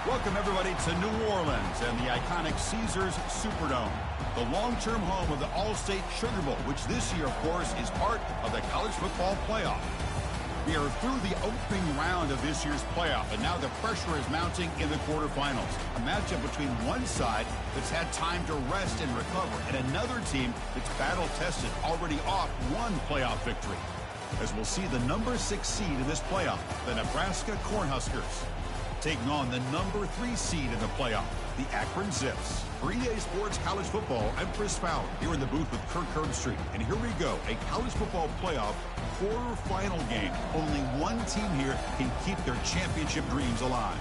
Welcome, everybody, to New Orleans and the iconic Caesars Superdome, the long-term home of the All-State Sugar Bowl, which this year, of course, is part of the college football playoff. We are through the opening round of this year's playoff, and now the pressure is mounting in the quarterfinals. A matchup between one side that's had time to rest and recover, and another team that's battle-tested, already off one playoff victory. As we'll see the number 6 seed in this playoff, the Nebraska Cornhuskers, taking on the number 3 seed in the playoff, the Akron Zips. For EA Sports College Football, I'm Chris Fowler, here in the booth with Kirk Herbstreit. And here we go, a college football playoff quarterfinal game. Only one team here can keep their championship dreams alive.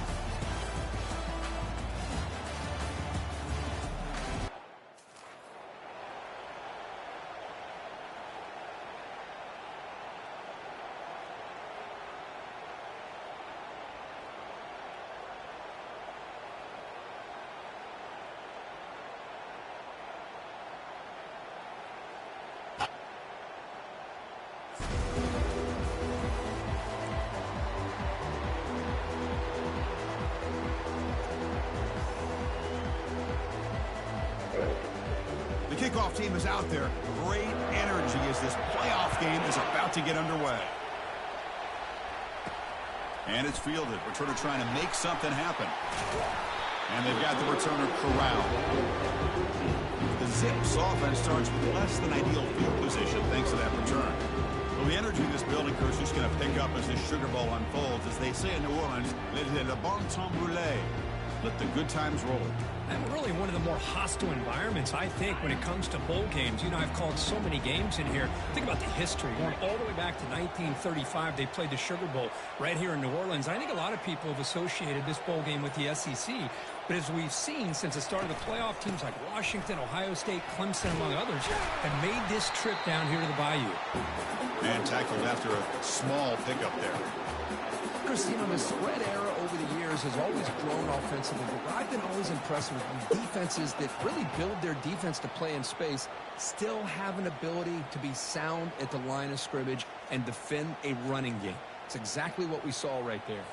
Kickoff team is out there. Great energy as this playoff game is about to get underway. And it's fielded. Returner trying to make something happen. And they've got the returner corralled. The Zips offense starts with less than ideal field position thanks to that return. Well, the energy in this building, Coach, is going to pick up as this Sugar Bowl unfolds. As they say in New Orleans, le bon temps brûlé. Let the good times roll. And really one of the more hostile environments, I think, when it comes to bowl games. You know, I've called so many games in here. Think about the history. Going all the way back to 1935, they played the Sugar Bowl right here in New Orleans. I think a lot of people have associated this bowl game with the SEC. But as we've seen since the start of the playoff, teams like Washington, Ohio State, Clemson, among others, have made this trip down here to the Bayou. And tackled after a small pickup there. Chris, you know, the spread era over the years has always grown offensively, but I've been always impressed with defenses that really build their defense to play in space, still have an ability to be sound at the line of scrimmage and defend a running game. It's exactly what we saw right there.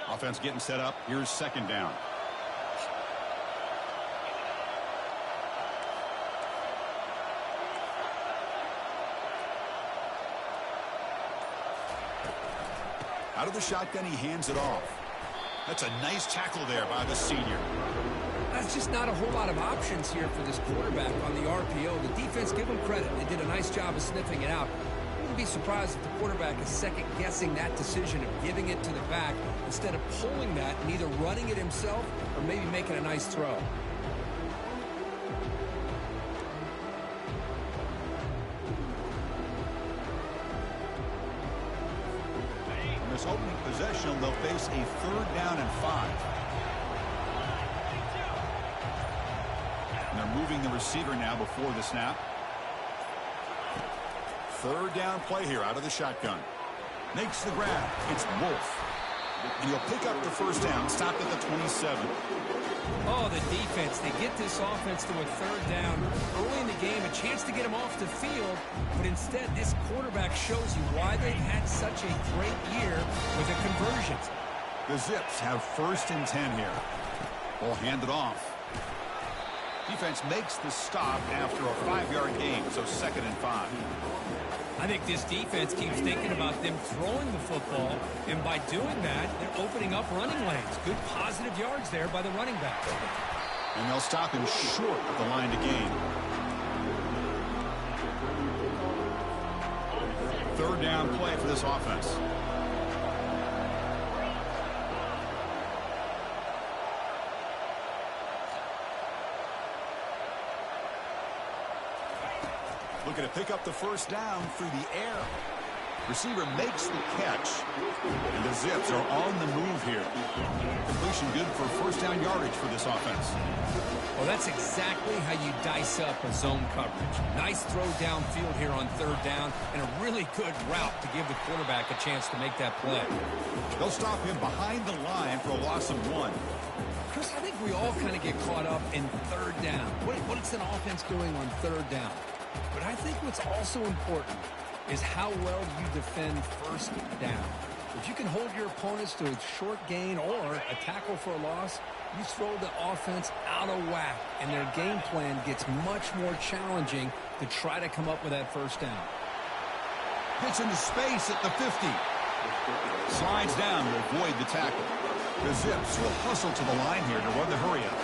Offense getting set up. Here's second down. Out of the shotgun, he hands it off. That's a nice tackle there by the senior. That's just not a whole lot of options here for this quarterback on the RPO. The defense, give them credit. They did a nice job of sniffing it out. I wouldn't be surprised if the quarterback is second-guessing that decision of giving it to the back instead of pulling that and either running it himself or maybe making a nice throw. Opening possession, they'll face a 3rd down and 5. And they're moving the receiver now before the snap. 3rd down play here out of the shotgun. Makes the grab. It's Wolf. And he'll pick up the first down, stop at the 27. Oh, the defense. They get this offense to a 3rd down early in the game, a chance to get him off the field, but instead this quarterback shows you why they've had such a great year with the conversions. The Zips have 1st and 10 here. Ball handed off. Defense makes the stop after a 5-yard gain, so 2nd and 5. I think this defense keeps thinking about them throwing the football, and by doing that, they're opening up running lanes. Good positive yards there by the running back. And they'll stop him short of the line to gain. 3rd down play for this offense. Looking to pick up the first down through the air. Receiver makes the catch. And the Zips are on the move here. Completion good for 1st down yardage for this offense. Well, that's exactly how you dice up a zone coverage. Nice throw downfield here on 3rd down, and a really good route to give the quarterback a chance to make that play. They'll stop him behind the line for a loss of 1. Chris, I think we all kind of get caught up in 3rd down. What is an offense doing on 3rd down? But I think what's also important is how well you defend 1st down. If you can hold your opponents to a short gain or a tackle for a loss, you throw the offense out of whack, and their game plan gets much more challenging to try to come up with that first down. Gets into space at the 50. Slides down to avoid the tackle. The Zips will hustle to the line here to run the hurry-up.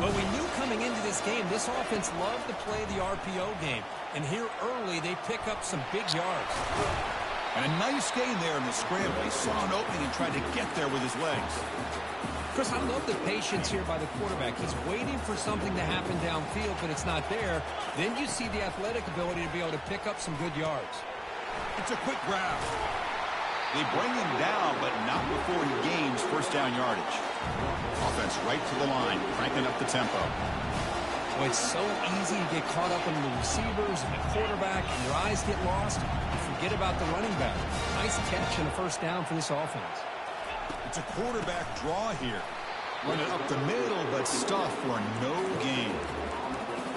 Well, we knew coming into this game, this offense loved to play the RPO game. And here early, they pick up some big yards. And a nice gain there in the scramble. He saw an opening and tried to get there with his legs. Chris, I love the patience here by the quarterback. He's waiting for something to happen downfield, but it's not there. Then you see the athletic ability to be able to pick up some good yards. It's a quick grab. They bring him down, but not before he gains first down yardage. Offense right to the line, cranking up the tempo. Well, it's so easy to get caught up in the receivers and the quarterback, and your eyes get lost. You forget about the running back. Nice catch and a first down for this offense. It's a quarterback draw here. Running up the middle, but stuffed for no gain.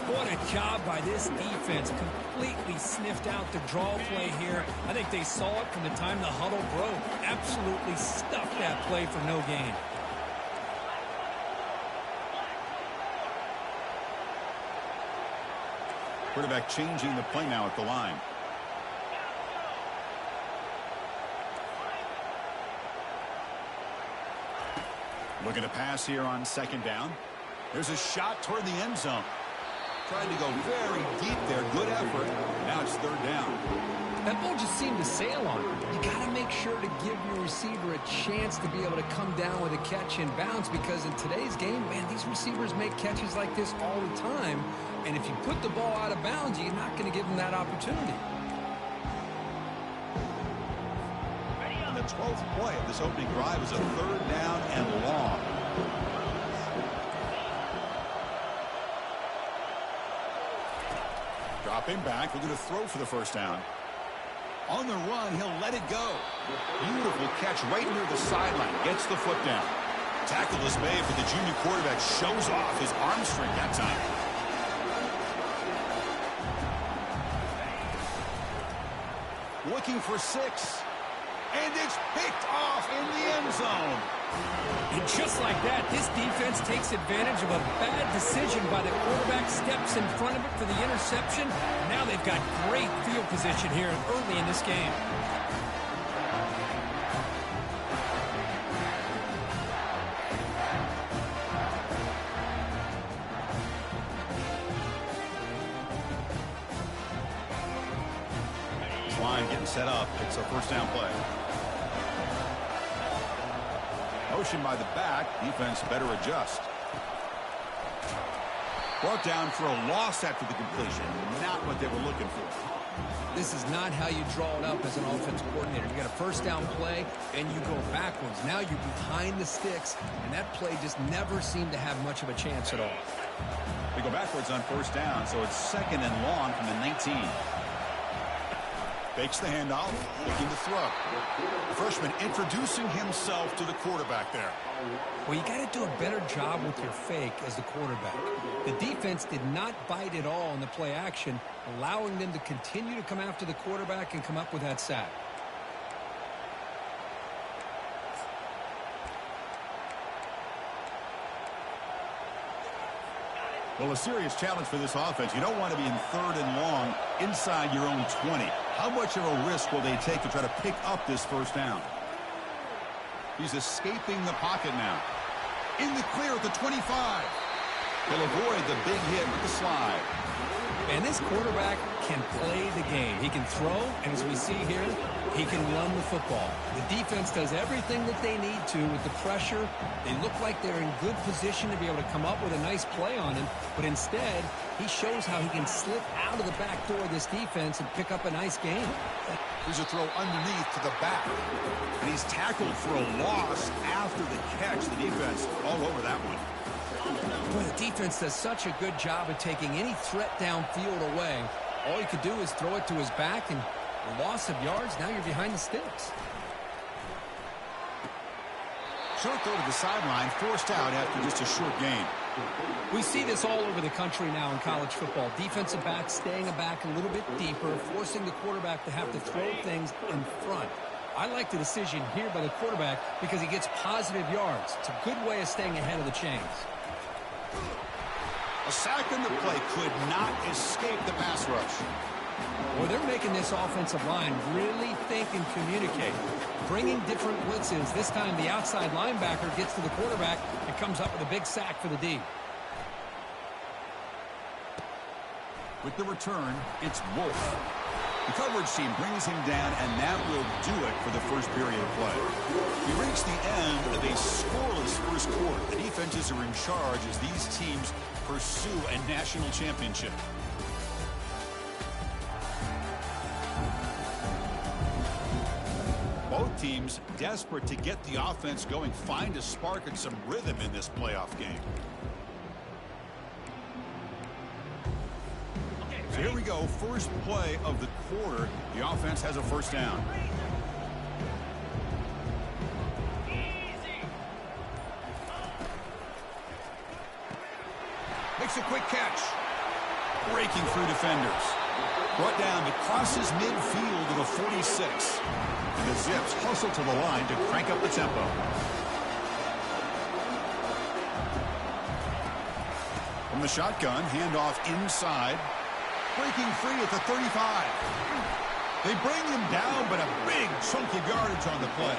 What a job by this defense. Completely sniffed out the draw play here. I think they saw it from the time the huddle broke. Absolutely stuffed that play for no gain. Quarterback changing the play now at the line. Looking to pass here on second down. There's a shot toward the end zone. Trying to go very deep there. Good effort. Now it's third down. That ball just seemed to sail on him. You got to make sure to give your receiver a chance to be able to come down with a catch and bounce, because in today's game, man, these receivers make catches like this all the time. And if you put the ball out of bounds, you're not going to give them that opportunity. On the 12th play of this opening drive is a third down and long. Dropping back, looking to throw for the first down. On the run, he'll let it go. Beautiful catch right near the sideline. Gets the foot down. Tackle is made, but the junior quarterback shows off his arm strength that time. Looking for 6. And it's picked off in the end zone. And just like that, this defense takes advantage of a bad decision by the quarterback, steps in front of it for the interception. Now they've got great field position here early in this game. This line getting set up. It's a first down play. Motion by the back. Defense better adjust. Brought down for a loss after the completion. Not what they were looking for. This is not how you draw it up as an offensive coordinator. You got a first down play, and you go backwards. Now you're behind the sticks, and that play just never seemed to have much of a chance at all. They go backwards on first down, so it's second and long from the 19. Fakes the handoff, looking to throw. The freshman introducing himself to the quarterback there. Well, you got to do a better job with your fake as the quarterback. The defense did not bite at all in the play action, allowing them to continue to come after the quarterback and come up with that sack. Well, a serious challenge for this offense. You don't want to be in third and long inside your own 20. How much of a risk will they take to try to pick up this first down? He's escaping the pocket now. In the clear at the 25. He'll avoid the big hit with the slide. And this quarterback can play the game. He can throw, and as we see here, he can run the football. The defense does everything that they need to with the pressure. They look like they're in good position to be able to come up with a nice play on him, but instead, he shows how he can slip out of the back door of this defense and pick up a nice gain. Here's a throw underneath to the back. And he's tackled for a loss after the catch. The defense all over that one. Boy, the defense does such a good job of taking any threat downfield away. All you could do is throw it to his back, and a loss of yards, now you're behind the sticks. Short throw to the sideline, forced out after just a short gain. We see this all over the country now in college football. Defensive backs staying back a little bit deeper, forcing the quarterback to have to throw things in front. I like the decision here by the quarterback because he gets positive yards. It's a good way of staying ahead of the chains. A sack in the play could not escape the pass rush. Well, they're making this offensive line really think and communicate. Bringing different blitzes. This time the outside linebacker gets to the quarterback and comes up with a big sack for the D. With the return, it's Wolf. The coverage team brings him down, and that will do it for the first period of play. We reach the end of a scoreless first quarter. The defenses are in charge as these teams pursue a national championship. Both teams desperate to get the offense going, find a spark and some rhythm in this playoff game. So here we go, first play of the quarter. The offense has a first down. Makes a quick catch. Breaking through defenders. Brought down, but crosses midfield to the 46. And the Zips hustle to the line to crank up the tempo. From the shotgun, handoff inside. Breaking free at the 35. They bring him down, but a big chunk of yardage on the play.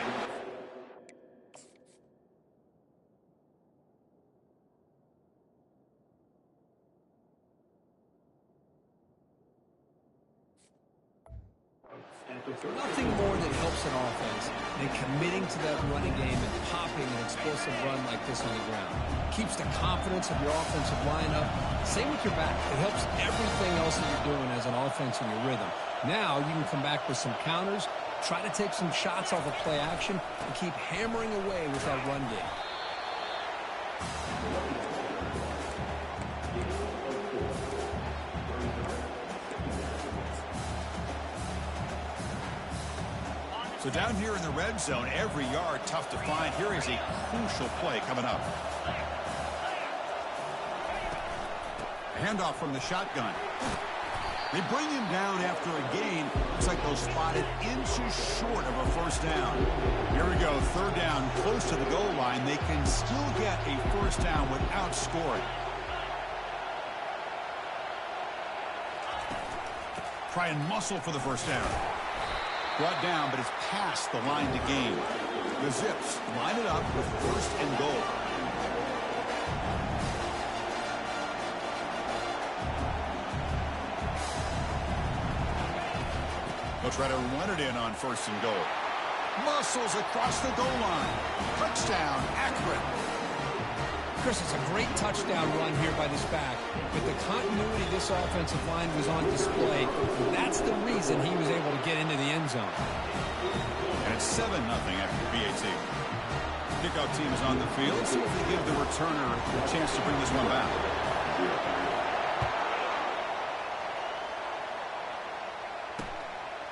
Nothing more that helps an offense than committing to that running game and popping an explosive run like this on the ground. Keeps the confidence of your offensive line up. Same with your back. It helps everything else that you're doing as an offense in your rhythm. Now you can come back with some counters, try to take some shots off of play action, and keep hammering away with that run game. So down here in the red zone, every yard tough to find. Here is a crucial play coming up. A handoff from the shotgun. They bring him down after a gain. Looks like they'll spot it inches short of a first down. Here we go, third down, close to the goal line. They can still get a first down without scoring. Try and muscle for the first down. Brought down, but it's past the line to gain. The Zips line it up with first and goal. They'll try to run it in on first and goal. Muscles across the goal line. Touchdown, accurate. Chris, it's a great touchdown run here by this back, but the continuity of this offensive line was on display. That's the reason he was able to get into the end zone. And it's 7-0 after PAT. Kickoff team is on the field. Let's see if they give the returner a chance to bring this one back.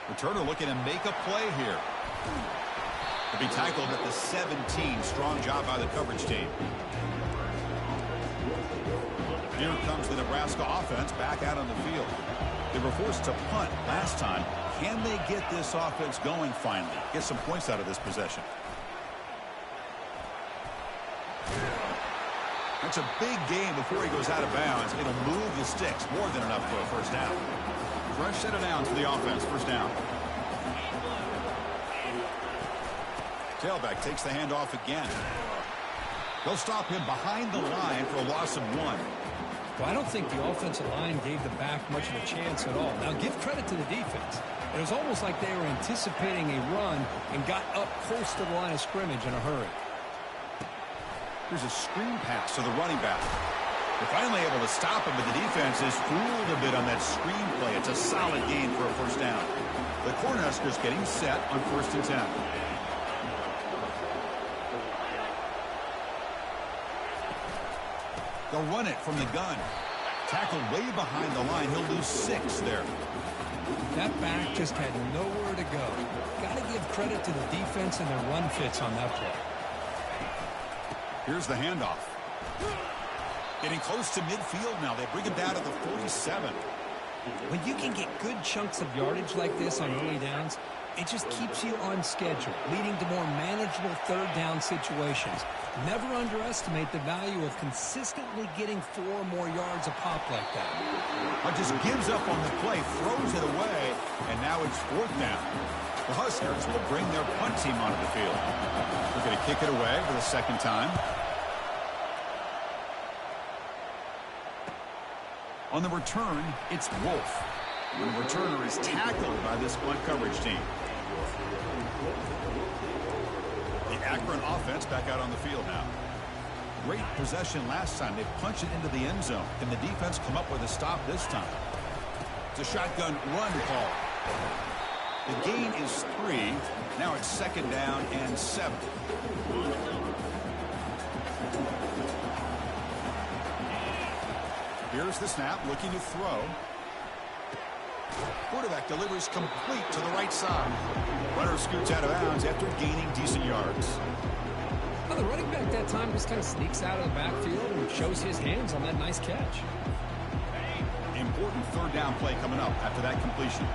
Returner looking to make a play here. To be tackled at the 17. Strong job by the coverage team. Here comes the Nebraska offense back out on the field. They were forced to punt last time. Can they get this offense going finally? Get some points out of this possession. That's a big gain before he goes out of bounds. It'll move the sticks. More than enough for a first down. Fresh set of downs for the offense. First down. Tailback takes the handoff again. They'll stop him behind the line for a loss of 1. Well, I don't think the offensive line gave the back much of a chance at all. Now, give credit to the defense. It was almost like they were anticipating a run and got up close to the line of scrimmage in a hurry. Here's a screen pass to the running back. They're finally able to stop him, but the defense is fooled a bit on that screen play. It's a solid gain for a first down. The Cornhuskers getting set on 1st and 10. They'll run it from the gun. Tackled way behind the line. He'll lose 6 there. That back just had nowhere to go. Got to give credit to the defense and their run fits on that play. Here's the handoff. Getting close to midfield now. They bring him down to the 47. When you can get good chunks of yardage like this on early downs, It just keeps you on schedule, leading to more manageable third down situations. Never underestimate the value of consistently getting 4 or more yards a pop like that. Just gives up on the play, throws it away, and now it's 4th down. The Huskers will bring their punt team onto the field. They're going to kick it away for the second time. On the return, it's Wolf. The returner is tackled by this punt coverage team. The Akron offense back out on the field now. Great possession last time. They punched it into the end zone. Can the defense come up with a stop this time? It's a shotgun run call. The gain is 3. Now it's 2nd down and 7. Here's the snap, looking to throw. Quarterback delivers complete to the right side. Runner scoots out of bounds after gaining decent yards. Well, the running back that time just kind of sneaks out of the backfield and shows his hands on that nice catch. Important 3rd down play coming up after that completion.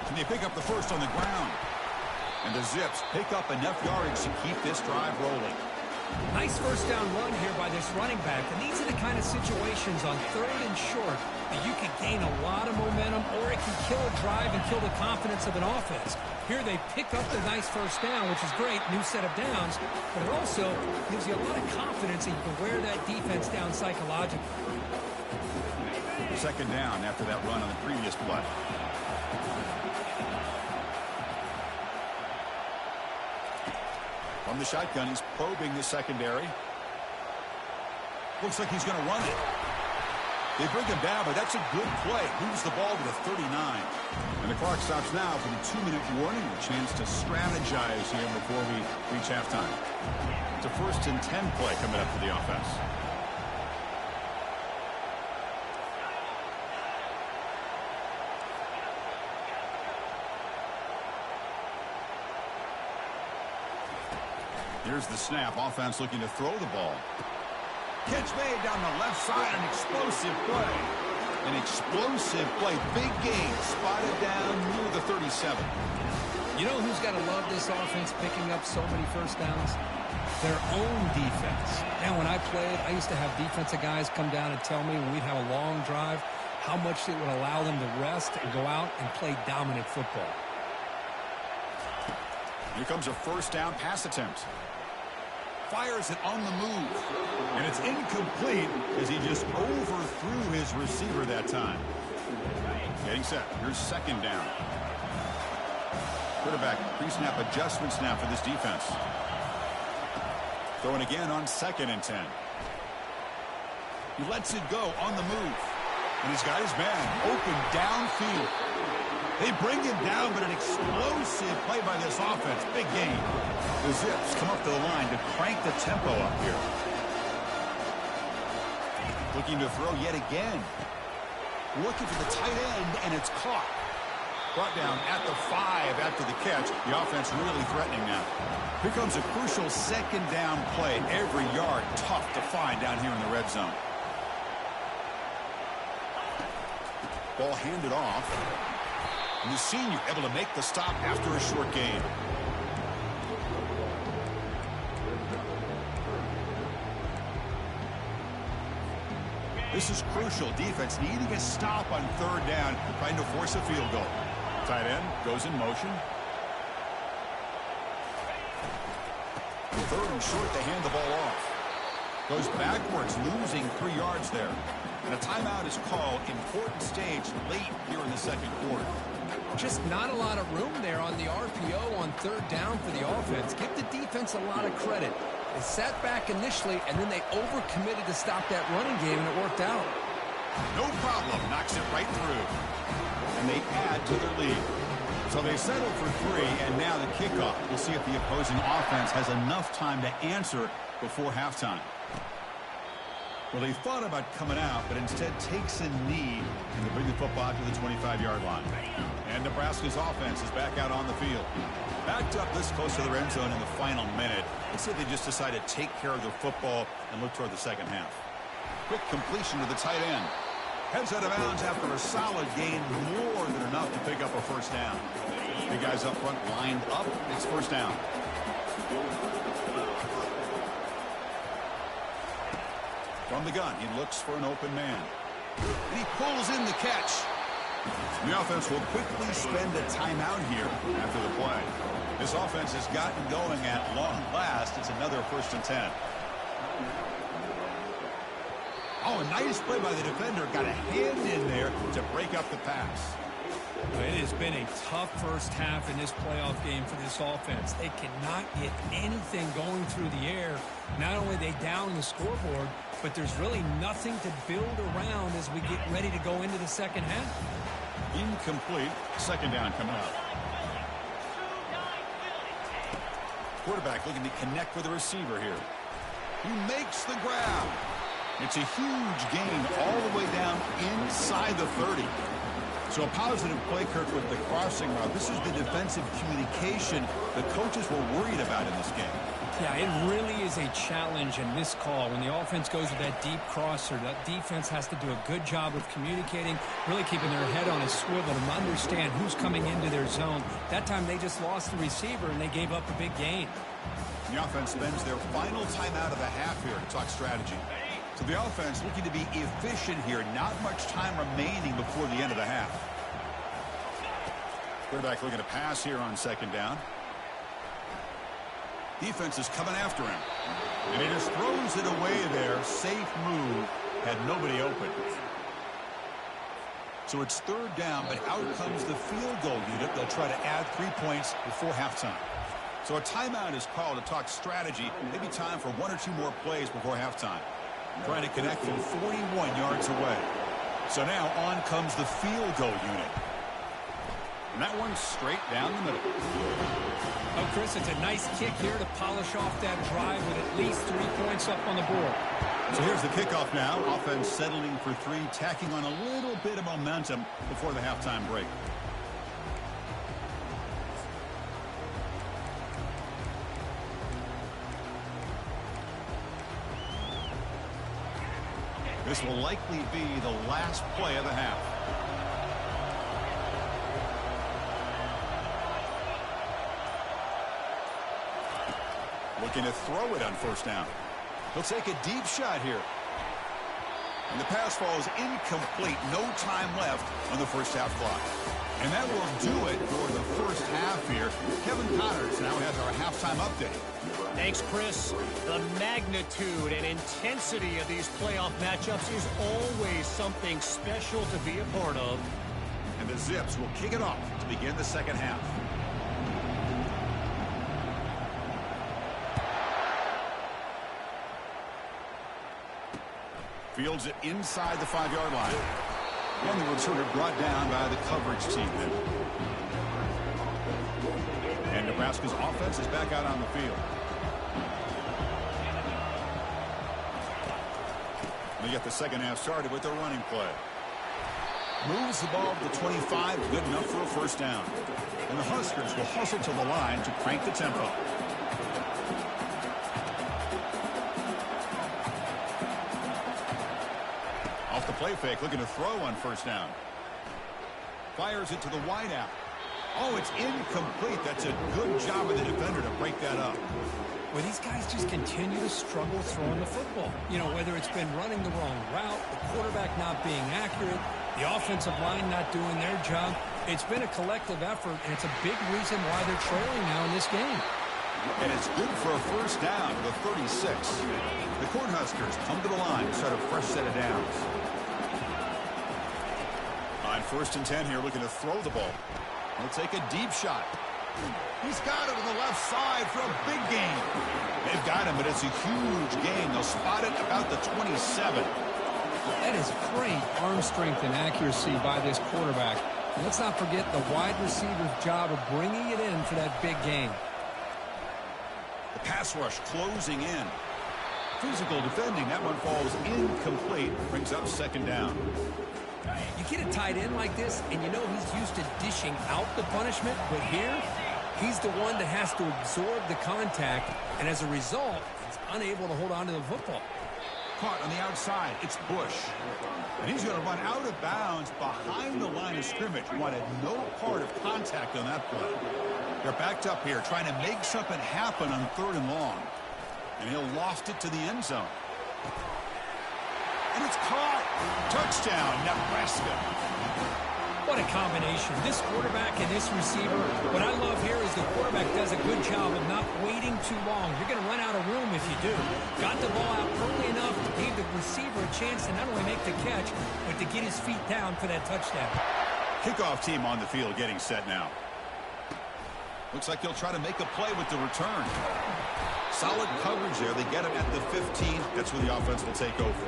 Can they pick up the first on the ground? And the Zips pick up enough yardage to keep this drive rolling. Nice 1st down run here by this running back. And these are the kind of situations on 3rd and short that you can gain a lot of momentum, or it can kill a drive and kill the confidence of an offense. Here they pick up the nice 1st down, which is great, new set of downs, but it also gives you a lot of confidence that you can wear that defense down psychologically. 2nd down after that run on the previous play. From the shotgun, he's probing the secondary. Looks like he's going to run it. They bring him down, but that's a good play. Moves the ball to the 39. And the clock stops now for the 2-minute warning. A chance to strategize here before we reach halftime. It's a 1st and 10 play coming up for the offense. Here's the snap. Offense looking to throw the ball. Catch made down the left side. An explosive play. An explosive play. Big gain. Spotted down near the 37. You know who's got to love this offense picking up so many 1st downs? Their own defense. And when I played, I used to have defensive guys come down and tell me when we'd have a long drive how much it would allow them to rest and go out and play dominant football. Here comes a 1st down pass attempt. Fires it on the move. And it's incomplete as he just overthrew his receiver that time. Getting set. Here's 2nd down. Quarterback pre-snap adjustment snap for this defense. Throwing again on 2nd and 10. He lets it go on the move. And he's got his man open downfield. They bring him down, but an explosive play by this offense. Big gain. The Zips come up to the line to crank the tempo up here. Looking to throw yet again. Looking for the tight end, and it's caught. Brought down at the 5 after the catch. The offense really threatening now. Here comes a crucial 2nd down play. Every yard tough to find down here in the red zone. Ball handed off. And the senior able to make the stop after a short gain. This is crucial. Defense needing a stop on 3rd down, trying to force a field goal. Tight end goes in motion. 3rd and short, they hand the ball off. Goes backwards, losing 3 yards there. And a timeout is called. Important stage late here in the 2nd quarter. Just not a lot of room there on the RPO on 3rd down for the offense. Give the defense a lot of credit. They sat back initially, and then they overcommitted to stop that running game, and it worked out. No problem. Knocks it right through. And they add to their lead. So they settle for 3, and now the kickoff. We'll see if the opposing offense has enough time to answer before halftime. Well, he thought about coming out, but instead takes a knee and to bring the football to the 25-yard line. And Nebraska's offense is back out on the field. Backed up this close to the end zone in the final minute. Let's say they just decide to take care of the football and look toward the second half. quick completion to the tight end. Heads out of bounds after a solid gain, more than enough to pick up a first down. The guys up front lined up. It's first down. From the gun, he looks for an open man. And he pulls in the catch. The offense will quickly spend a timeout here after the play. This offense has gotten going at long last. It's another 1st and 10. Oh, a nice play by the defender. Got a hand in there to break up the pass. It has been a tough first half in this playoff game for this offense. They cannot get anything going through the air. Not only are they down the scoreboard, but there's really nothing to build around as we get ready to go into the second half. Incomplete. Second down coming up. Quarterback looking to connect with the receiver here. He makes the grab. It's a huge gain all the way down inside the 30. So a positive play, Kirk, with the crossing route. This is the defensive communication the coaches were worried about in this game. Yeah, it really is a challenge in this call. When the offense goes with that deep crosser, that defense has to do a good job of communicating, really keeping their head on a swivel to understand who's coming into their zone. That time they just lost the receiver and they gave up a big gain. The offense spends their final timeout of the half here to talk strategy. So the offense looking to be efficient here. Not much time remaining before the end of the half. Quarterback looking to pass here on second down. Defense is coming after him. And he just throws it away there. Safe move. Had nobody open. So it's third down, but out comes the field goal unit. They'll try to add 3 points before halftime. So a timeout is called to talk strategy. Maybe time for 1 or 2 more plays before halftime. Trying to connect from 41 yards away. So now on comes the field goal unit. And that one's straight down the middle. Oh, Chris, it's a nice kick here to polish off that drive with at least 3 points up on the board. So here's the kickoff now. Offense settling for 3, tacking on a little bit of momentum before the halftime break. This will likely be the last play of the half. Looking to throw it on first down. He'll take a deep shot here. And the pass falls incomplete. No time left on the first half clock. And that will do it for the first half here. Kevin Connors now has our halftime update. Thanks, Chris. The magnitude and intensity of these playoff matchups is always something special to be a part of. And the Zips will kick it off to begin the second half. Fields it inside the 5-yard line. And the returner brought down by the coverage team. And Nebraska's offense is back out on the field. They get the second half started with their running play. Moves the ball to the 25, good enough for a first down. And the Huskers will hustle to the line to crank the tempo. Off the play fake, looking to throw on first down. Fires it to the wideout. Oh, it's incomplete. That's a good job of the defender to break that up. Well, these guys just continue to struggle throwing the football. You know, whether it's been running the wrong route, the quarterback not being accurate, the offensive line not doing their job. It's been a collective effort, and it's a big reason why they're trailing now in this game. And it's good for a first down to the 36. The Cornhuskers come to the line to start a fresh set of downs. On 1st and 10 here, looking to throw the ball. He'll take a deep shot. He's got it on the left side for a big gain. They've got him, but it's a huge gain. They'll spot it about the 27. That is great arm strength and accuracy by this quarterback. And let's not forget the wide receiver's job of bringing it in for that big gain. The pass rush closing in. Physical defending. That one falls incomplete. Brings up second down. You get a tight end like this, and you know he's used to dishing out the punishment, but here, he's the one that has to absorb the contact, and as a result, he's unable to hold on to the football. caught on the outside. It's Bush. And he's going to run out of bounds behind the line of scrimmage. Wanted no part of contact on that play. They're backed up here trying to make something happen on 3rd and long. And he'll loft it to the end zone. And it's caught. Touchdown, Nebraska. What a combination. This quarterback and this receiver. What I love here is the quarterback does a good job of not waiting too long. You're going to run out of room if you do. Got the ball out early enough to give the receiver a chance to not only make the catch, but to get his feet down for that touchdown. Kickoff team on the field getting set now. Looks like he'll try to make a play with the return. Solid coverage there. They get him at the 15. That's where the offense will take over.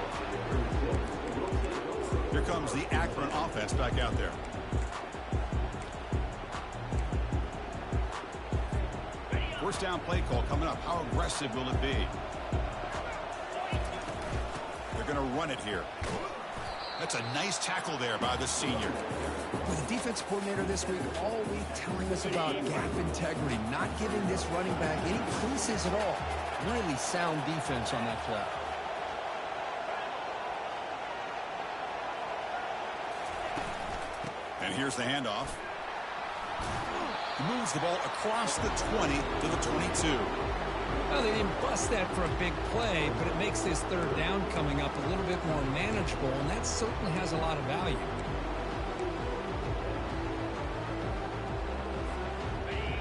Here comes the Akron offense back out there. First down play call coming up. How aggressive will it be? They're going to run it here. That's a nice tackle there by the senior. With the defense coordinator this week, all week telling us about gap integrity, not giving this running back any creases at all. Really sound defense on that play. And here's the handoff. He moves the ball across the 20 to the 22. Well, they didn't bust that for a big play, but it makes this 3rd down coming up a little bit more manageable, and that certainly has a lot of value.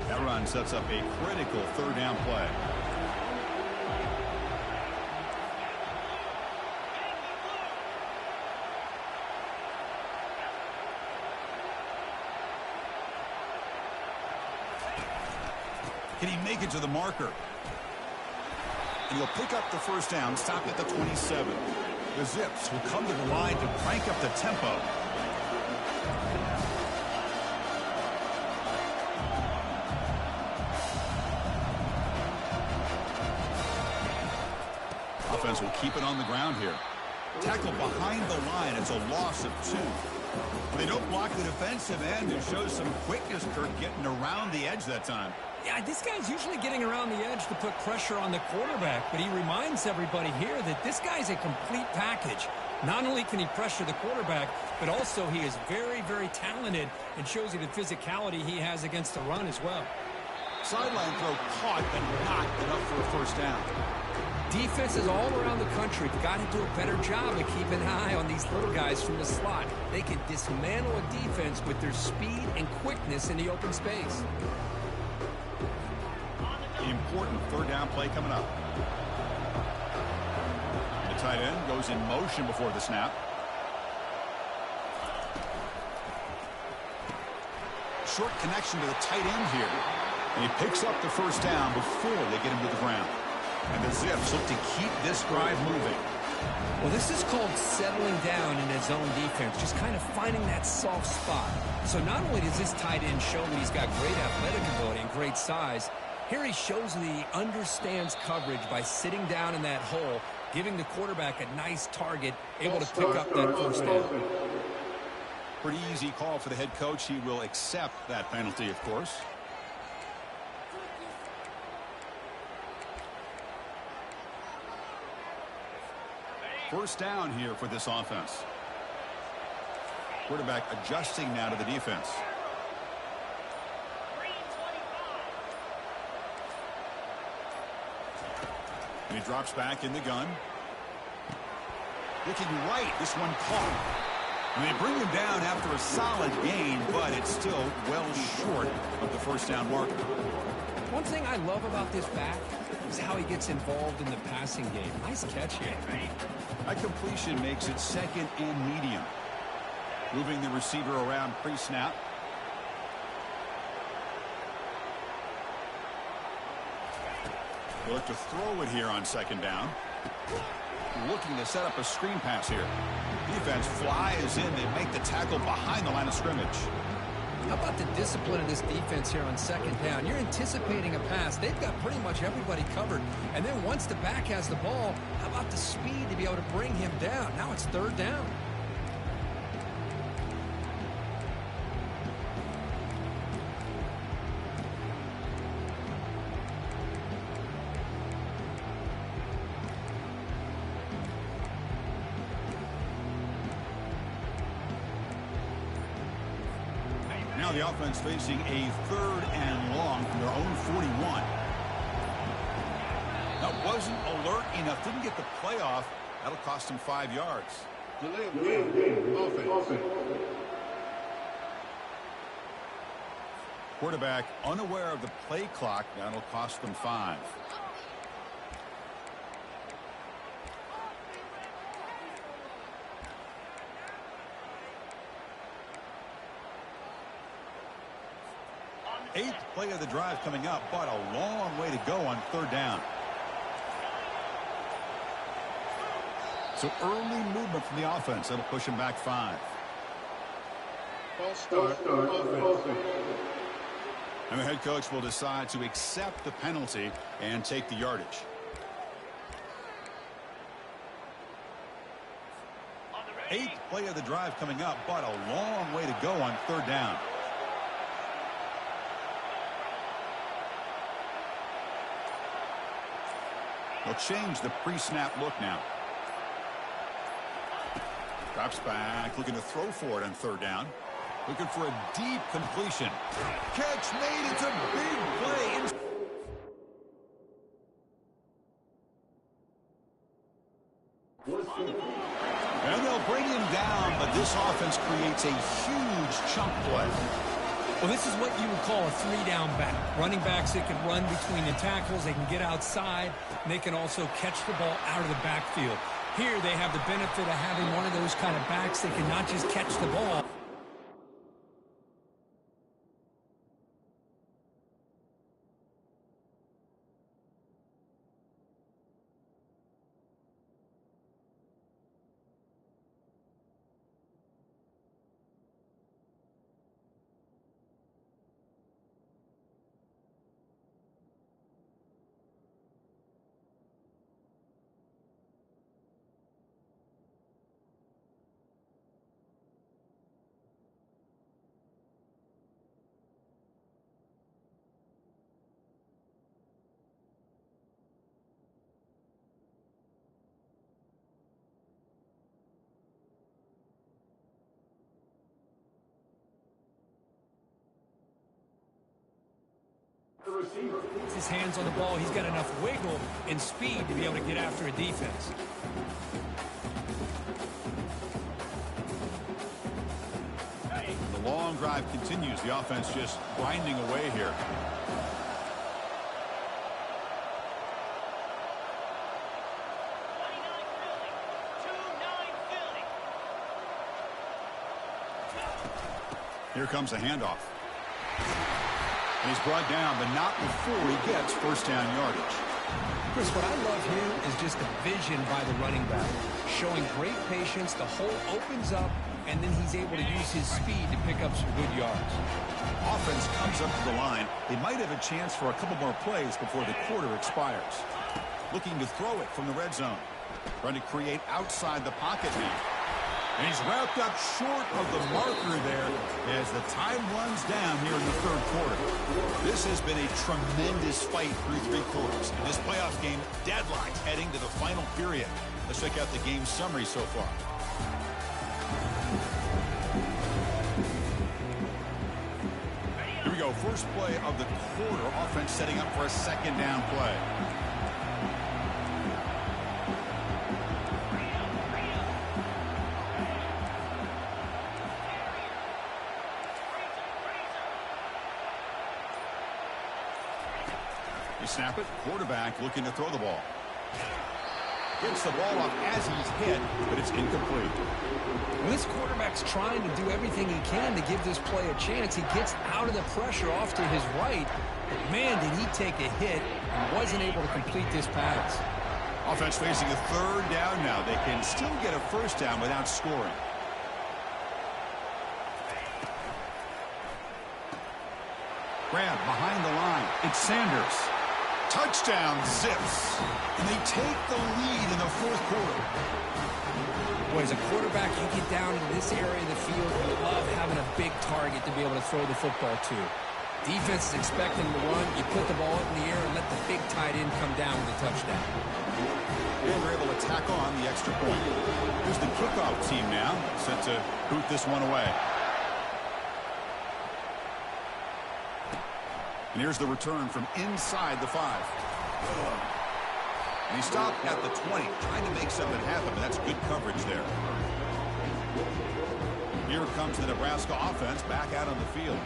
That run sets up a critical 3rd down play. Can he make it to the marker? And he'll pick up the first down, stop at the 27. The Zips will come to the line to crank up the tempo. Offense will keep it on the ground here. Tackle behind the line. It's a loss of 2. They don't block the defensive end. It shows some quickness, Kirk, getting around the edge that time. Yeah, this guy's usually getting around the edge to put pressure on the quarterback, but he reminds everybody here that this guy's a complete package. Not only can he pressure the quarterback, but also he is very, very talented and shows you the physicality he has against the run as well. Sideline throw caught and not enough for a first down. Defenses all around the country have got to do a better job of keeping an eye on these little guys from the slot. They can dismantle a defense with their speed and quickness in the open space. Important 3rd down play coming up. The tight end goes in motion before the snap. Short connection to the tight end here. And he picks up the first down before they get him to the ground. And the Zips look to keep this drive moving. Well, this is called settling down in his own defense, just kind of finding that soft spot. So not only does this tight end show that he's got great athletic ability and great size, here he shows that he understands coverage by sitting down in that hole, giving the quarterback a nice target, able to pick up that first down. Pretty easy call for the head coach. He will accept that penalty, of course. First down here for this offense. Quarterback adjusting now to the defense. And he drops back in the gun. Looking right, this one caught. And they bring him down after a solid gain, but it's still well short of the first down marker. One thing I love about this back is how he gets involved in the passing game. Nice catch here. That completion makes it 2nd and medium. Moving the receiver around pre-snap. They'll look to throw it here on 2nd down. Looking to set up a screen pass here. Defense flies in. They make the tackle behind the line of scrimmage. How about the discipline of this defense here on 2nd down? You're anticipating a pass. They've got pretty much everybody covered. And then once the back has the ball, how about the speed to be able to bring him down? Now it's 3rd down. Now the offense facing a 3rd and long from their own 41. That wasn't alert enough. Didn't get the play off. That'll cost him 5 yards. Offense. Quarterback unaware of the play clock. That'll cost them 5. Eighth play of the drive coming up, but a long way to go on 3rd down. So early movement from the offense. That'll push him back 5. And the head coach will decide to accept the penalty and take the yardage. Eighth play of the drive coming up, but a long way to go on 3rd down. They'll change the pre-snap look now. Drops back, looking to throw for it on 3rd down. Looking for a deep completion. Catch made. It's a big play. And they'll bring him down, but this offense creates a huge chunk play. Well, this is what you would call a 3-down back. Running backs that can run between the tackles. They can get outside. And they can also catch the ball out of the backfield. Here they have the benefit of having one of those kind of backs that can not just catch the ball. His hands on the ball. He's got enough wiggle and speed to be able to get after a defense. The long drive continues. The offense just grinding away here. Here comes a handoff. And he's brought down, but not before he gets 1st down yardage. Chris, what I love here is just the vision by the running back. Showing great patience, the hole opens up, and then he's able to use his speed to pick up some good yards. Offense comes up to the line. They might have a chance for a couple more plays before the quarter expires. Looking to throw it from the red zone. Trying to create outside the pocket now. And he's wrapped up short of the marker there as the time runs down here in the 3rd quarter. This has been a tremendous fight through 3 quarters. In this playoff game, deadlocked heading to the final period. Let's check out the game summary so far. Here we go. First play of the quarter. Offense setting up for a 2nd down play. They snap it. Quarterback looking to throw the ball. Gets the ball off as he's hit, but it's incomplete. Well, this quarterback's trying to do everything he can to give this play a chance. He gets out of the pressure off to his right. But, man, did he take a hit and wasn't able to complete this pass. Offense facing a 3rd down now. They can still get a 1st down without scoring. Grab behind the line. It's Sanders. Touchdown, Zips. And they take the lead in the 4th quarter. Boy, as a quarterback, you get down into this area of the field, you love having a big target to be able to throw the football to. Defense is expecting him to run. You put the ball up in the air and let the big tight end come down with a touchdown. And they're able to tack on the extra point. Here's the kickoff team now, set to boot this one away. And here's the return from inside the 5. And he stopped at the 20, trying to make something happen, but that's good coverage there. Here comes the Nebraska offense back out on the field.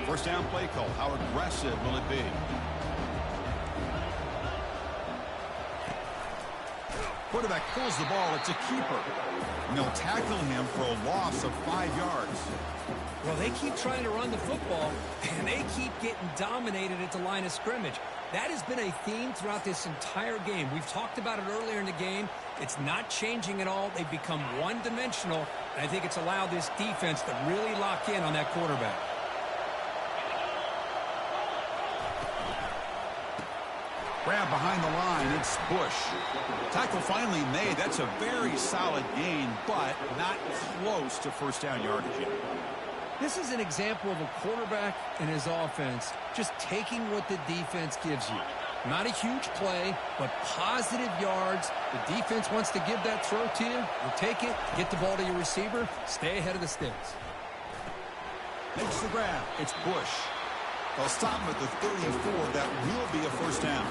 First down play call. How aggressive will it be? Quarterback pulls the ball. It's a keeper. And they'll tackle him for a loss of 5 yards. Well, they keep trying to run the football, and they keep getting dominated at the line of scrimmage. That has been a theme throughout this entire game. We've talked about it earlier in the game. It's not changing at all. They've become one-dimensional, and I think it's allowed this defense to really lock in on that quarterback. Grab behind the line. It's Bush. Tackle finally made. That's a very solid gain, but not close to first down yardage yet. This is an example of a quarterback and his offense just taking what the defense gives you. Not a huge play, but positive yards. The defense wants to give that throw to you. You take it, get the ball to your receiver, stay ahead of the sticks. Makes the grab. It's Bush. They'll stop him at the 34. That will be a first down.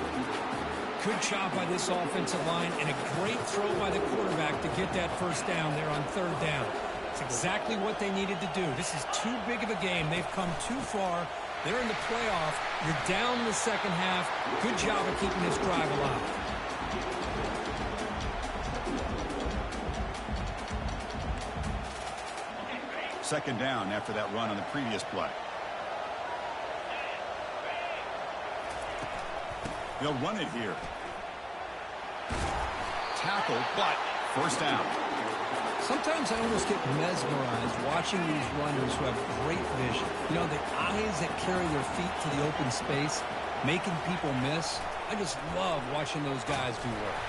Good job by this offensive line and a great throw by the quarterback to get that first down there on third down. It's exactly what they needed to do. This is too big of a game. They've come too far. They're in the playoff. You're down in the second half. Good job of keeping this drive alive. Second down after that run on the previous play. They'll run it here. Tackle, but first down. Sometimes I almost get mesmerized watching these runners who have great vision. You know, the eyes that carry their feet to the open space, making people miss. I just love watching those guys do work.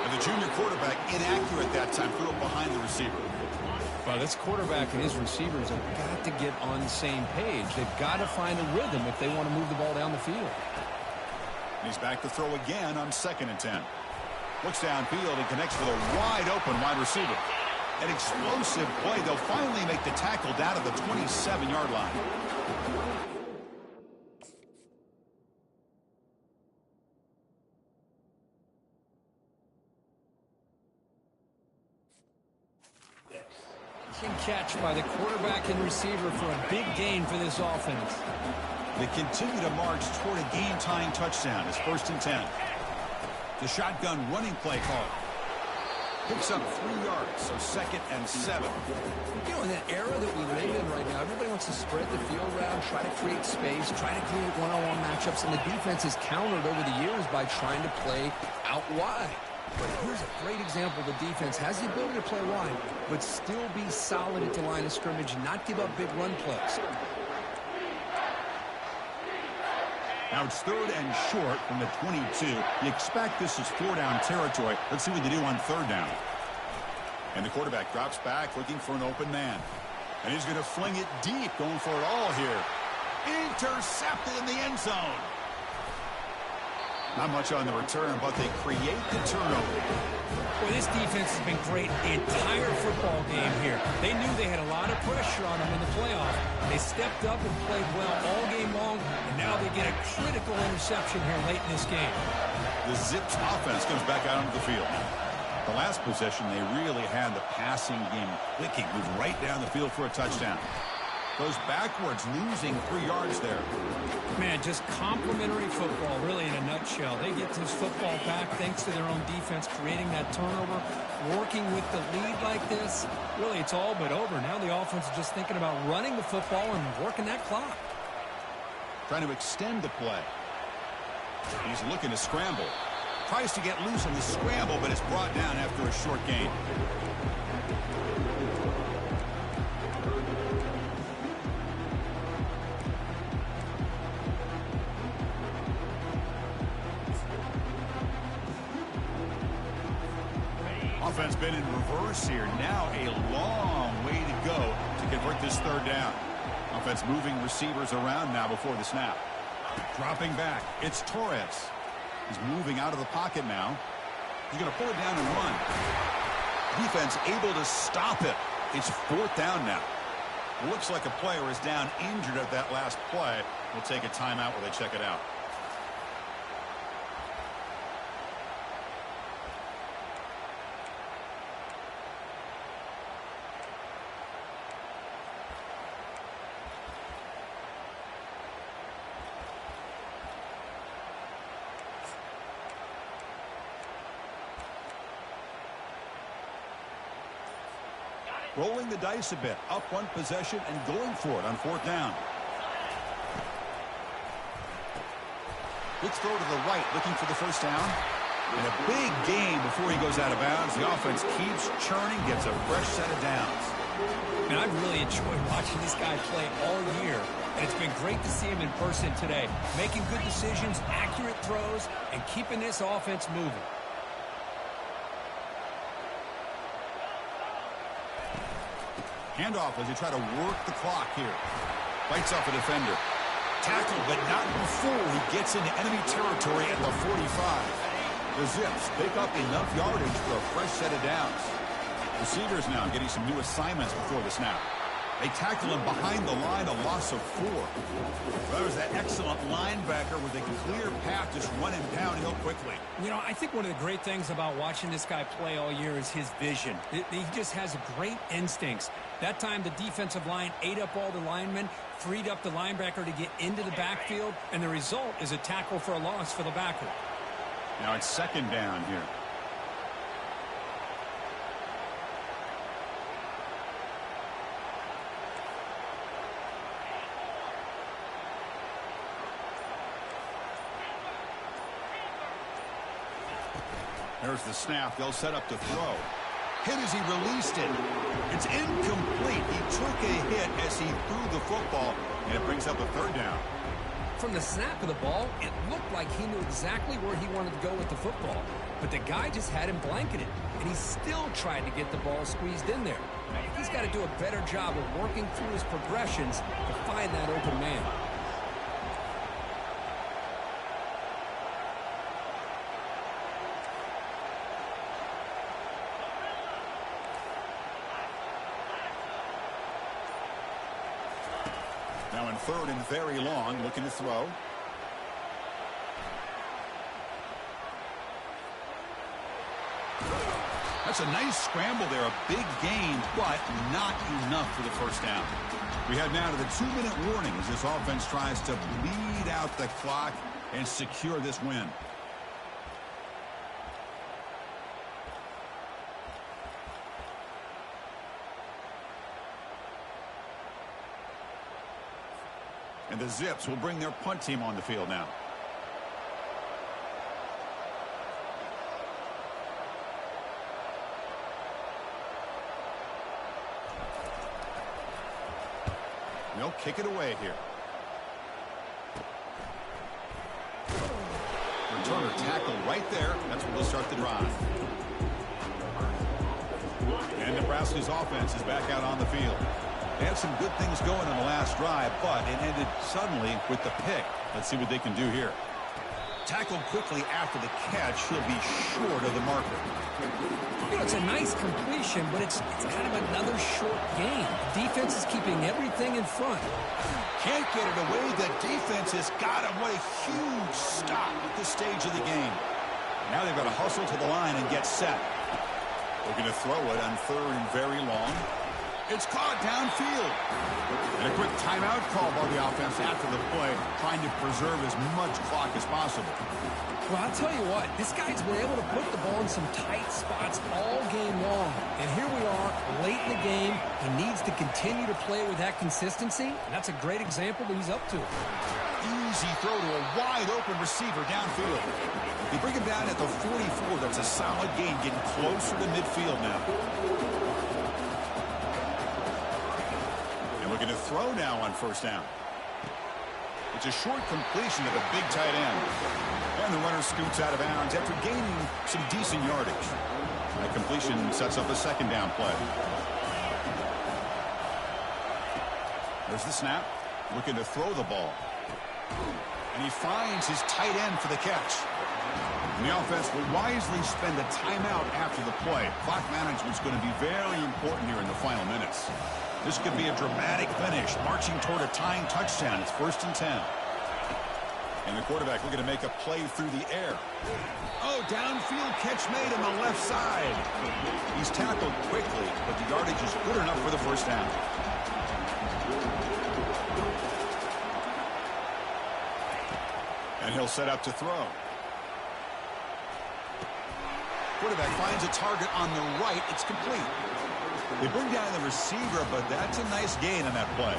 And the junior quarterback inaccurate that time, threw it behind the receiver. Well, this quarterback and his receivers have got to get on the same page. They've got to find a rhythm if they want to move the ball down the field. He's back to throw again on 2nd and 10. Looks downfield and connects with a wide-open wide receiver. An explosive play. They'll finally make the tackle down at the 27-yard line. Catch by the quarterback and receiver for a big gain for this offense. They continue to march toward a game-tying touchdown. It's 1st and 10. The shotgun running play call. Picks up 3 yards, so 2nd and 7. You know, in that era that we live in right now, everybody wants to spread the field around, try to create space, try to create one-on-one matchups, and the defense has countered over the years by trying to play out wide. But here's a great example. The defense has the ability to play wide, but still be solid at the line of scrimmage, not give up big run plays. Now it's 3rd and short from the 22. You expect this is 4-down territory. Let's see what they do on 3rd down. And the quarterback drops back looking for an open man. And he's going to fling it deep, going for it all here. Intercepted in the end zone. Not much on the return, but they create the turnover. Well, this defense has been great the entire football game here. They knew they had a lot of pressure on them in the playoff. They stepped up and played well all game long, and now they get a critical interception here late in this game. The Zips offense comes back out onto the field. The last possession, they really had the passing game clicking, moved right down the field for a touchdown. Goes backwards, losing 3 yards there. Man, just complimentary football, really, in a nutshell. They get this football back thanks to their own defense, creating that turnover, working with the lead like this. Really, it's all but over. Now the offense is just thinking about running the football and working that clock. Trying to extend the play. He's looking to scramble. Tries to get loose on the scramble, but it's brought down after a short gain. Offense been in reverse here. Now a long way to go to convert this 3rd down. Offense moving receivers around now before the snap. Dropping back. It's Torres. He's moving out of the pocket now. He's going to pull it down and run. defense able to stop it. It's 4th down now. Looks like a player is down injured at that last play. We'll take a timeout while they check it out. Rolling the dice a bit, up one possession and going for it on 4th down. Quick throw to the right, looking for the first down. And a big gain before he goes out of bounds. The offense keeps churning, gets a fresh set of downs. And I've really enjoyed watching this guy play all year. And it's been great to see him in person today. Making good decisions, accurate throws, and keeping this offense moving. Handoff as they try to work the clock here. Bites off a defender. Tackled, but not before he gets into enemy territory at the 45. The Zips pick up enough yardage for a fresh set of downs. Receivers now getting some new assignments before the snap. They tackle him behind the line, a loss of 4. Well, there's that excellent linebacker with a clear path, just running downhill quickly. You know, I think one of the great things about watching this guy play all year is his vision. He just has great instincts. That time, the defensive line ate up all the linemen, freed up the linebacker to get into the backfield, and the result is a tackle for a loss for the backer. Now it's 2nd down here. There's the snap. They'll set up to throw. Hit as he released it. It's incomplete. He took a hit as he threw the football, and it brings up a 3rd down. From the snap of the ball, it looked like he knew exactly where he wanted to go with the football. But the guy just had him blanketed, and he still tried to get the ball squeezed in there. He's got to do a better job of working through his progressions to find that open man. Now in 3rd and very long, looking to throw. That's a nice scramble there, a big gain, but not enough for the first down. We head now to the 2-minute warning as this offense tries to bleed out the clock and secure this win. And the Zips will bring their punt team on the field now. They'll kick it away here. Returner tackle right there. That's where they'll start the drive. And Nebraska's offense is back out on the field. They had some good things going on the last drive, but it ended suddenly with the pick. Let's see what they can do here. Tackled quickly after the catch. He'll be short of the marker. You know, it's a nice completion, but it's kind of another short gain. The defense is keeping everything in front. Can't get it away. The defense has got him. What a huge stop at this stage of the game. Now they've got to hustle to the line and get set. Looking to throw it on 3rd and very long. It's caught downfield. And a quick timeout call by the offense after the play, trying to preserve as much clock as possible. Well, I'll tell you what, this guy's been able to put the ball in some tight spots all game long. And here we are, late in the game. He needs to continue to play with that consistency, and that's a great example that he's up to. Easy throw to a wide-open receiver downfield. They bring him down at the 44. That's a solid gain, getting closer to midfield now. And looking to throw now on 1st down. It's a short completion to the big tight end. And the runner scoots out of bounds after gaining some decent yardage. That completion sets up a 2nd down play. There's the snap. Looking to throw the ball. And he finds his tight end for the catch. And the offense will wisely spend a timeout after the play. Clock management is going to be very important here in the final minutes. This could be a dramatic finish, marching toward a tying touchdown. It's 1st and 10. And the quarterback looking to make a play through the air. Oh, downfield catch made on the left side. He's tackled quickly, but the yardage is good enough for the first down. And he'll set up to throw. Quarterback finds a target on the right. It's complete. They bring down the receiver, but that's a nice gain on that play.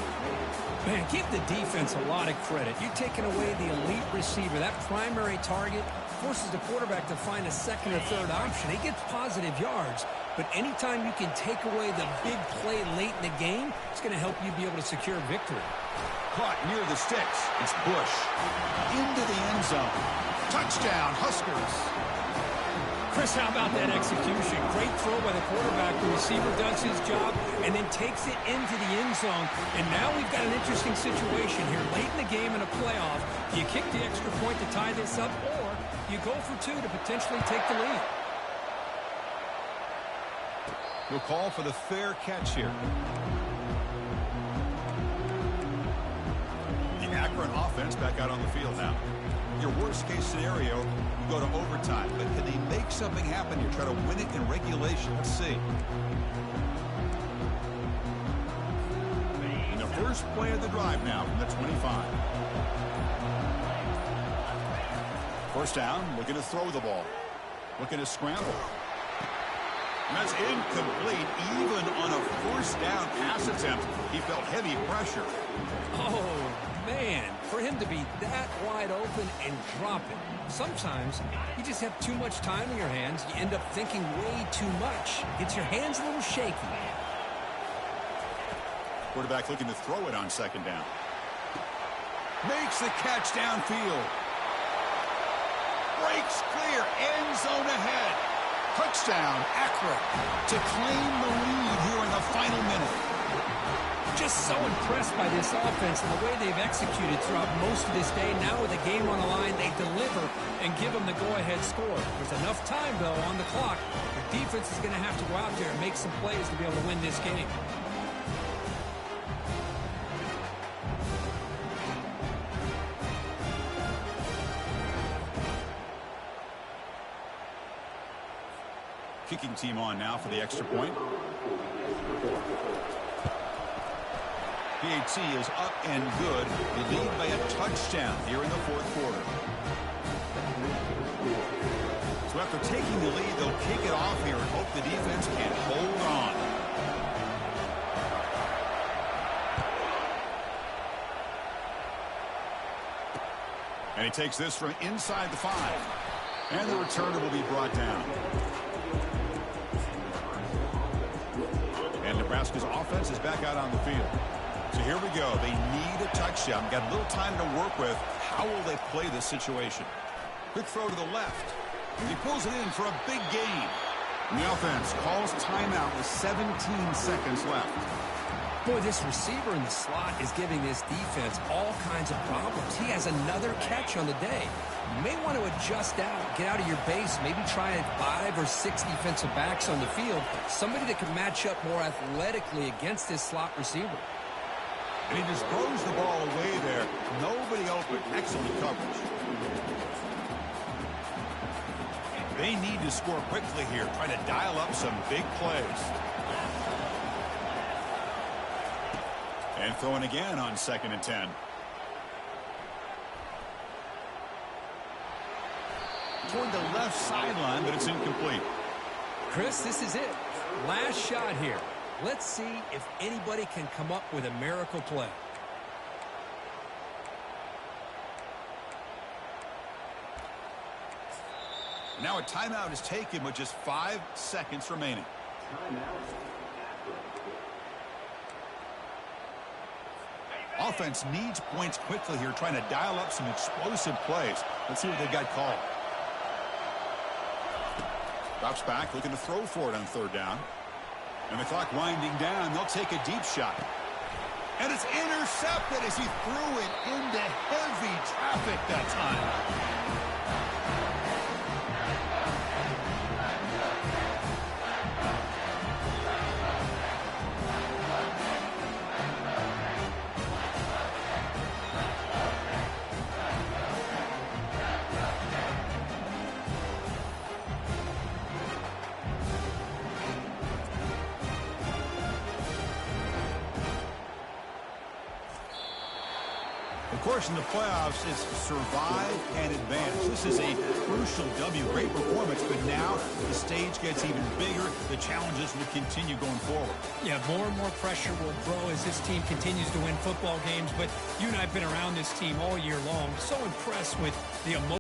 Man, give the defense a lot of credit. You're taking away the elite receiver. That primary target forces the quarterback to find a second or third option. He gets positive yards, but anytime you can take away the big play late in the game, it's going to help you be able to secure victory. Caught near the sticks. It's Bush. Into the end zone. Touchdown, Huskers. Chris, how about that execution? Great throw by the quarterback. The receiver does his job and then takes it into the end zone. And now we've got an interesting situation here. Late in the game in a playoff, do you kick the extra point to tie this up, or you go for two to potentially take the lead? We'll call for the fair catch here. The Akron offense back out on the field now. Your worst-case scenario, you go to overtime. But can they make something happen here? Try to win it in regulation. Let's see. And the first play of the drive now from the 25. First down, looking to throw the ball. Looking to scramble. And that's incomplete. Even on a first down pass attempt, he felt heavy pressure. Oh, man, for him to be that wide open and drop it. Sometimes you just have too much time in your hands. You end up thinking way too much. Gets your hands a little shaky. Quarterback looking to throw it on second down. Makes the catch downfield. Breaks clear. End zone ahead. Touchdown, Akron, to claim the lead here in the final minute. Just so impressed by this offense and the way they've executed throughout most of this day. Now with the game on the line, they deliver and give them the go-ahead score. There's enough time, though, on the clock. The defense is going to have to go out there and make some plays to be able to win this game. Kicking team on now for the extra point. PAT is up and good. They lead by a touchdown here in the fourth quarter. So after taking the lead, they'll kick it off here and hope the defense can hold on. And he takes this from inside the 5. And the returner will be brought down. And Nebraska's offense is back out on the field. So here we go. They need a touchdown. Got a little time to work with. How will they play this situation? Quick throw to the left. He pulls it in for a big gain. And the offense calls timeout with 17 seconds left. Boy, this receiver in the slot is giving this defense all kinds of problems. He has another catch on the day. You may want to adjust out, get out of your base, maybe try 5 or 6 defensive backs on the field, somebody that can match up more athletically against this slot receiver. And he just throws the ball away there. Nobody open. Excellent coverage. They need to score quickly here, trying to dial up some big plays. And throwing again on 2nd and 10. Toward the left sideline, but it's incomplete. Chris, this is it. Last shot here. Let's see if anybody can come up with a miracle play. Now a timeout is taken with just 5 seconds remaining. Offense needs points quickly here, trying to dial up some explosive plays. Let's see what they've got called. Drops back, looking to throw for it on 3rd down. And the clock winding down. They'll take a deep shot. And it's intercepted as he threw it into heavy traffic that time. Of course, in the playoffs, it's survive and advance. This is a crucial W. Great performance, but now the stage gets even bigger. The challenges will continue going forward. Yeah, more and more pressure will grow as this team continues to win football games. But you and I have been around this team all year long. So impressed with the emotion.